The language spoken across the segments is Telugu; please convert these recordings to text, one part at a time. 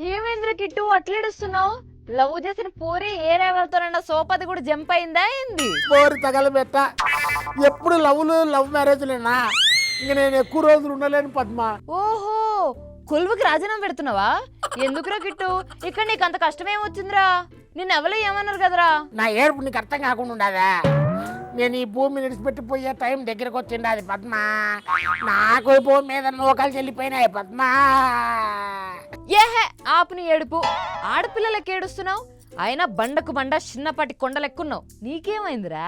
ఏమైందిరా కిట్టు అట్లేడుస్తున్నావు? లవ్ చేసిన పోరి ఏ రేవలతోనన్నా సోపది కూడా జంప్ అయిందా ఏంది? పోరి తగలబెట్ట ఎప్పుడు లవ్ మ్యారేజ్లేనా? ఇంక నేను ఎక్కువ రోజులు ఉండలేను పద్మ. ఓహో, కొలువుకి రాజీనామా పెడుతున్నావా? ఎందుకురా కిట్టు, ఇక్కడ నీకు అంత కష్టమేం వచ్చిందిరా? నిన్ను ఎవరో ఏమన్నారు కదరా? నా ఏడుపు నీకు అర్థం కాకుండా ఉండదా? నేను ఈ భూమి విడిచిపెట్టిపోయే టైం దగ్గరకు వచ్చిండది పద్మ. నాకు ఈ భూమి మీద నూకలు చెల్లిపోయినాయి పద్మ. ఏహే ఆపు నీ ఏడుపు. ఆడపిల్లలకి ఏడుస్తున్నావు, అయినా బండకు బండ చిన్నపాటి కొండలెక్కున్నావు. నీకేమైందిరా?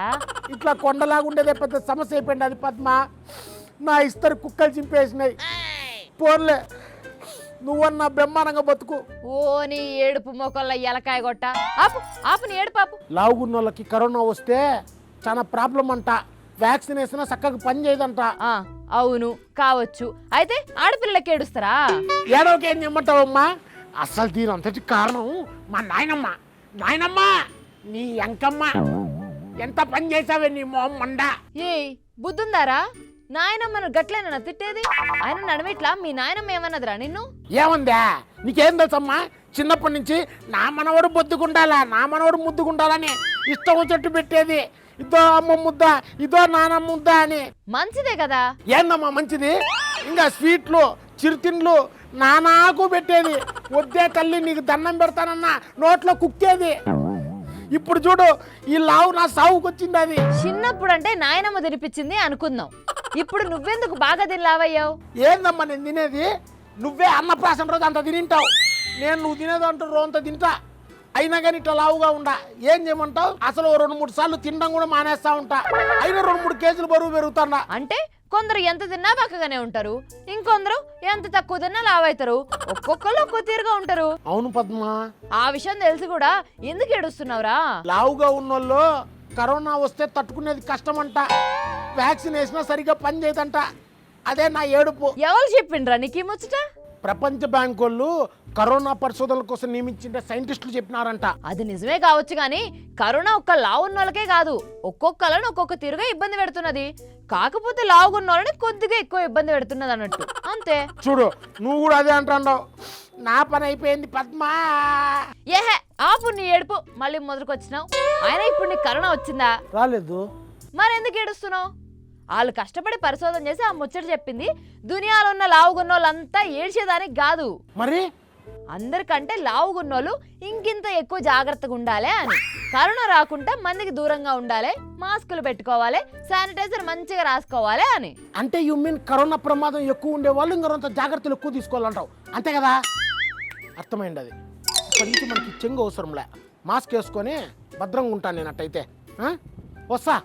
ఇట్లా కొండలాగుండేదే పెద్ద సమస్య అయిపోయింది అది పద్మ. నా ఇస్తరు కుక్కలు చింపేసినాయి. పోన్లే, నువ్వన్నా బ్రహ్మాండంగా బతుకు. ఓ నీ ఏడుపు మొక్కల ఎలకాయ కొట్ట. ఆపు ఆపు నీ ఏడుపు ఆపు. లావుగున్న వాళ్ళకి కరోనా వస్తే చాలా ప్రాబ్లం అంట. వ్యాక్సినేషన్ చక్కగా పని చేయదంట. అవును కావచ్చు. అయితే ఆడపిల్లలకి ఏడుస్తారా? ఏడవకి ఏం చెమ్మంటావమ్మా? అసలు దీని అంతటి కారణం మా నాయనమ్మ నీ ఎంకమ్మ. ఎంత పని చేసావే నీ మొహం మండ. ఏ బుద్ధుందారా? నాయనమ్మను గట్లేనా తిట్టేది? ఆయన నడమిట్లా మీ నాయనమ్మ ఏమన్నదిరా నిన్ను? ఏముందా నీకేం తెలుసమ్మా? చిన్నప్పటి నుంచి నా మనవడు బొద్దుకుండాలా, నా మనవడు ముద్దుకుండాలని ఇష్టం వచ్చేట్టు పెట్టేది. ఇదో అమ్మ ముద్ద, ఇదో నానమ్మ ముద్ద అని. మంచిదే కదా. ఏందమ్మా మంచిది? ఇంకా స్వీట్లు చిరుతిండ్లు నానాకు పెట్టేది. వద్దే తల్లి నీకు దండం పెడతానన్నా నోట్లో కుక్కేది. ఇప్పుడు చూడు ఈ లావు నా సావుకు వచ్చింది. అది చిన్నప్పుడు అంటే నాయనమ్మ తినిపించింది అనుకుందాం. ఇప్పుడు నువ్వెందుకు బాగా తినలావయ్యావు? ఏందమ్మా నేను తినేది? నువ్వే అన్నప్రాసన రోజు అంత తినింటావు. నేను నువ్వు తినేదంటూ రోజంతా తింటా, అయినా కానీ ఇట్లా లావుగా ఉండా. ఏం చేయమంటావు? అసలు 2-3 సార్లు తినడం కూడా మానేస్తా ఉంటా, అయినా 2-3 కేజీలు బరువు పెరుగుతున్నా. అంటే కొందరు ఎంత తిన్నా బక్కగానే ఉంటారు, ఇంకొందరు ఎంత తక్కువ తిన్నా లావైతారు. ఒక్కొక్కరు ఒక్కో తీరుగా ఉంటారు. అవును పద్మ, ఆ విషయం తెలిసి కూడా ఎందుకు ఏడుస్తున్నావురా? లావుగా ఉన్నోళ్ళు కరోనా వస్తే తట్టుకునేది కష్టమంట. వ్యాక్సినేషన్ సరిగ్గా పని చేయదంట. అదే నా ఏడుపు. ఎవరు చెప్పిండ్రా నీకు ఈ ముచ్చట? ప్రపంచ బ్యాంక్ వాళ్ళు కరోనా పరిశోధనల కోసం నియమించిన సైంటిస్టులు చెప్పినారంట. అది నిజమే కావచ్చు కానీ కరోనా ఒక్క లావున్నోళ్ళకే కాదు, ఒక్కొక్కలను ఒక్కొక్క తీరుగా ఇబ్బంది పెడుతున్నది. కాకపోతే లావుగున్నోళ్ళని కొద్దిగా ఎక్కువ ఇబ్బంది పెడుతున్నది అన్నట్టు అంతే. చూడు నువ్వు కూడా అదే అంటున్నావు. నా పని అయిపోయింది పద్మా. ఏహే ఆపు నీ ఏడుపు. మళ్ళీ మొదలుకొచ్చినావు. అయినా ఇప్పుడు నీకు కరోనా వచ్చిందా? రాలేదు. మరెందుకు ఏడుస్తున్నావు? వాళ్ళు కష్టపడి పరిశోధన చేసి ఆ ముచ్చట చెప్పింది దునియాలో ఉన్న లావుగున్నోళ్ళంతా ఏడ్చేదానికి కాదు, మరి అందరికంటే లావుగున్నోళ్ళు ఇంకింత ఎక్కువ జాగ్రత్తగా ఉండాలి అని. కరోనా రాకుండా మందికి దూరంగా ఉండాలి, మాస్కులు పెట్టుకోవాలి, శానిటైజర్ మంచిగా రాసుకోవాలి అని. అంటే యు మీన్ కరోనా ప్రమాదం ఎక్కువ ఉండే వాళ్ళు ఇంకొంత జాగ్రత్తలు ఎక్కువ తీసుకోవాలంటావు అంతే కదా? అర్థమైంది. అది ఇప్పటి నుంచి మనకి చెంగు అవసరంలే, మాస్క్ వేసుకొని భద్రంగా ఉంటాను నేను. అట్టయితే వస్తా.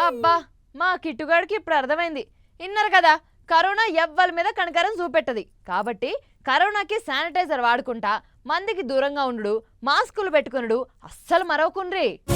అబ్బా మా కిట్టుగాడికి ఇప్పుడు అర్థమైంది. విన్నారు కదా, కరోనా ఎవ్వరి మీద కనికరం చూపెట్టది. కాబట్టి కరోనాకి శానిటైజర్ వాడుకుంటా, మందికి దూరంగా ఉండు, మాస్కులు పెట్టుకునుడు అస్సలు మరవకుండ్రి.